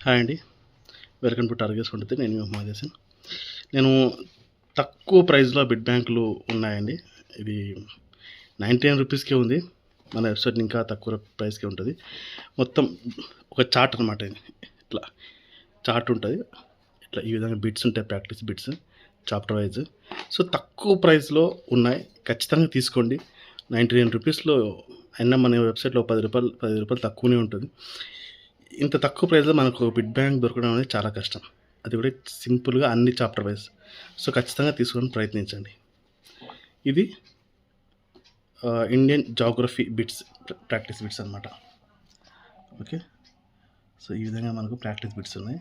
Hi అండి, welcome to targets ఉంటుంది. నేను మొహమ్మద్ హసన్. నేను తక్కువ ప్రైస్లో బిడ్ బ్యాంకులు ఉన్నాయండి. ఇది 99 రూపీస్కే ఉంది. మన వెబ్సైట్ ఇంకా తక్కువ ప్రైస్కే ఉంటుంది. మొత్తం ఒక చార్ట్ అనమాట. ఇది ఇట్లా చార్ట్ ఉంటుంది. ఇట్లా ఈ విధంగా బిట్స్ ఉంటాయి, practice bits chapter wise. So తక్కువ ప్రైస్లో ఉన్నాయి, ఖచ్చితంగా తీసుకోండి. 99 రూపీస్లో అయినా మన వెబ్సైట్లో 10 రూపాయలు తక్కువనే ఉంటుంది. ఇంత తక్కువ ప్రైస్లో మనకు బిడ్ బ్యాంక్ దొరకడం అనేది చాలా కష్టం, అది కూడా సింపుల్గా అన్ని చాప్టర్ వైజ్. సో ఖచ్చితంగా తీసుకొని ప్రయత్నించండి. ఇది Indian geography bits, practice bits అనమాట. ఓకే, సో ఈ విధంగా మనకు ప్రాక్టీస్ బిట్స్ ఉన్నాయి.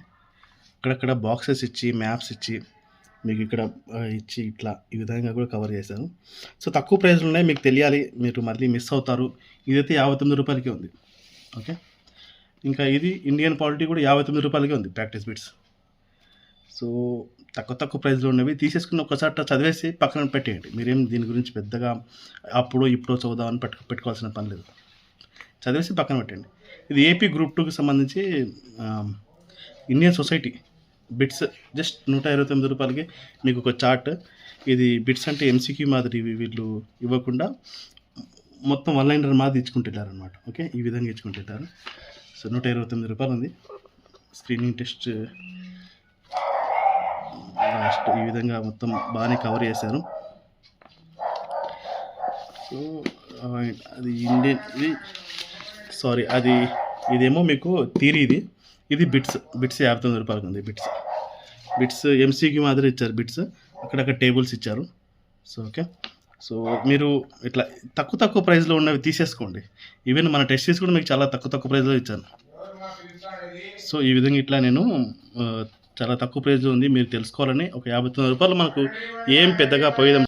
అక్కడక్కడ బాక్సెస్ ఇచ్చి, మ్యాప్స్ ఇచ్చి, మీకు ఇక్కడ ఇచ్చి ఇట్లా ఈ విధంగా కూడా కవర్ చేశాను. సో తక్కువ ప్రైస్లు ఉన్నాయి, మీకు తెలియాలి, మీరు మళ్ళీ మిస్ అవుతారు. ఇదైతే 59 రూపాయలకే ఉంది. ఓకే, ఇంకా ఇది ఇండియన్ పాలిటీ కూడా 59 రూపాయలకే ఉంది ప్రాక్టీస్ బిట్స్. సో తక్కువ ప్రైస్లో ఉన్నవి తీసేసుకుని ఒకసారి చదివేసి పక్కన పెట్టేయండి. మీరేం దీని గురించి పెద్దగా అప్పుడు ఇప్పుడు చదువుదామని పెట్టుకోవాల్సిన పని లేదు. చదివేసి పక్కన పెట్టండి. ఇది ఏపీ గ్రూప్ 2కి సంబంధించి ఇండియన్ సొసైటీ బిట్స్, జస్ట్ 129 రూపాయలకి మీకు ఒక చార్ట్. ఇది బిట్స్ అంటే ఎంసీక్యూ మాదిరి వీళ్ళు ఇవ్వకుండా మొత్తం 1 లైనర్ మాదిరి ఇచ్చుకుంటారు అనమాట. ఓకే, ఈ విధంగా ఇచ్చుకుంటారు. సో 129 రూపాయలు ఉంది. స్క్రీనింగ్ టెస్ట్ లాస్ట్ ఈ విధంగా మొత్తం బాగానే కవర్ చేశారు. సో అది ఇండియన్, ఇది సారీ, ఇదేమో మీకు థియరీ. ఇది బిట్స్ 59 రూపాయలకు ఉంది. బిట్స్ ఎంసీక్యూ మాదిరి ఇచ్చారు. బిట్స్ అక్కడక్కడ టేబుల్స్ ఇచ్చారు. సో ఓకే, సో మీరు ఇట్లా తక్కువ ప్రైస్లో ఉన్నవి తీసేసుకోండి. ఈవెన్ మన టెస్టీస్ కూడా మీకు చాలా తక్కువ ప్రైస్లో ఇచ్చాను. సో ఈ విధంగా ఇట్లా నేను చాలా తక్కువ ప్రైస్లో ఉంది, మీరు తెలుసుకోవాలని ఒక 59 రూపాయలు మనకు ఏం పెద్దగా పోయేదాం.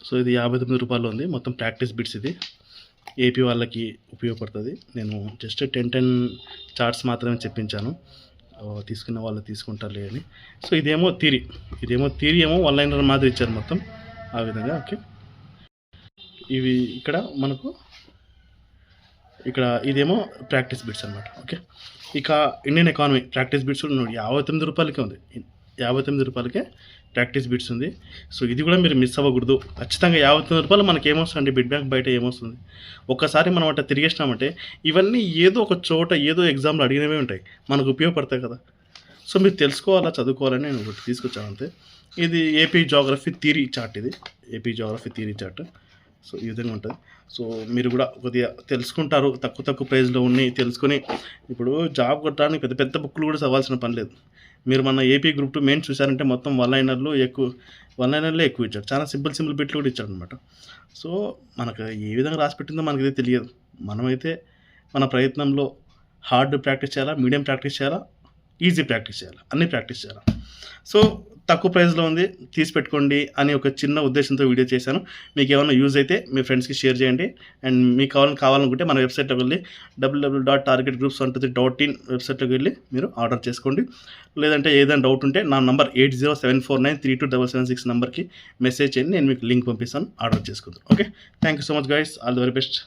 సో ఇది 59 రూపాయలు ఉంది మొత్తం ప్రాక్టీస్ బిట్స్. ఇది ఏపీ వాళ్ళకి ఉపయోగపడుతుంది. నేను జస్ట్ 10 చార్ట్స్ మాత్రమే చెప్పించాను, తీసుకున్న వాళ్ళు తీసుకుంటారులే అని. సో ఇదేమో థియరీ ఏమో 1 లైనర్ మాదిరి ఇచ్చారు మొత్తం ఆ విధంగా. ఓకే, ఇవి ఇక్కడ మనకు ఇదేమో ప్రాక్టీస్ బిట్స్ అనమాట. ఓకే, ఇక ఇండియన్ ఎకానమీ ప్రాక్టీస్ బిట్స్ 59 రూపాయలకే ఉంది. 59 రూపాయలకే ప్రాక్టీస్ బిట్స్ ఉంది. సో ఇది కూడా మీరు మిస్ అవ్వకూడదు. ఖచ్చితంగా 59 రూపాయలు మనకి ఏమొస్తుందండి, బిడ్ బ్యాంక్ బయట ఏమొస్తుంది. ఒక్కసారి మనం అట్లా తిరిగేసినామంటే ఇవన్నీ ఏదో ఒక చోట ఏదో ఎగ్జామ్లో అడిగినవే ఉంటాయి, మనకు ఉపయోగపడతాయి కదా. సో మీరు తెలుసుకోవాలా, చదువుకోవాలని నేను ఒకటి తీసుకొచ్చాను అంతే. ఇది ఏపీ జాగ్రఫీ థియరీ చార్ట్. ఇది AP geography theory chart. So ఈ విధంగా ఉంటుంది. సో మీరు కూడా కొద్దిగా తెలుసుకుంటారు, తక్కువ ప్రైస్లో ఉన్నాయి తెలుసుకొని. ఇప్పుడు జాబ్ కొట్టడానికి పెద్ద బుక్లు కూడా చదవాల్సిన పని లేదు. మీరు మన ఏపీ గ్రూప్ 2 మెయిన్ చూసారంటే మొత్తం 1 లైనర్లో ఎక్కువ ఇచ్చాడు. చాలా సింపుల్ బిట్లు కూడా ఇచ్చాడు అనమాట. సో మనకు ఏ విధంగా రాసి పెట్టిందో మనకైతే తెలియదు. మనమైతే మన ప్రయత్నంలో హార్డ్ ప్రాక్టీస్ చేయాలా, మీడియం ప్రాక్టీస్ చేయాలా, ఈజీ ప్రాక్టీస్ చేయాలి, అన్నీ ప్రాక్టీస్ చేయాలి. సో తక్కువ ప్రైస్లో ఉంది, తీసి పెట్టుకోండి అని ఒక చిన్న ఉద్దేశంతో వీడియో చేశాను. మీకు ఏమైనా యూజ్ అయితే మీ ఫ్రెండ్స్కి షేర్ చేయండి. అండ్ మీకు కావాలనుకుంటే మన వెబ్సైట్లోకి వెళ్ళి www.targetgroups123.in వెబ్సైట్లోకి వెళ్ళి మీరు ఆర్డర్ చేసుకోండి. లేదంటే ఏదైనా డౌట్ ఉంటే నా నంబర్ 8074932776 నెంబర్కి మెసేజ్ చేయండి, నేను మీకు లింక్ పంపిస్తాను, ఆర్డర్ చేసుకుందాం. Okay, thank you so much guys, all the very best.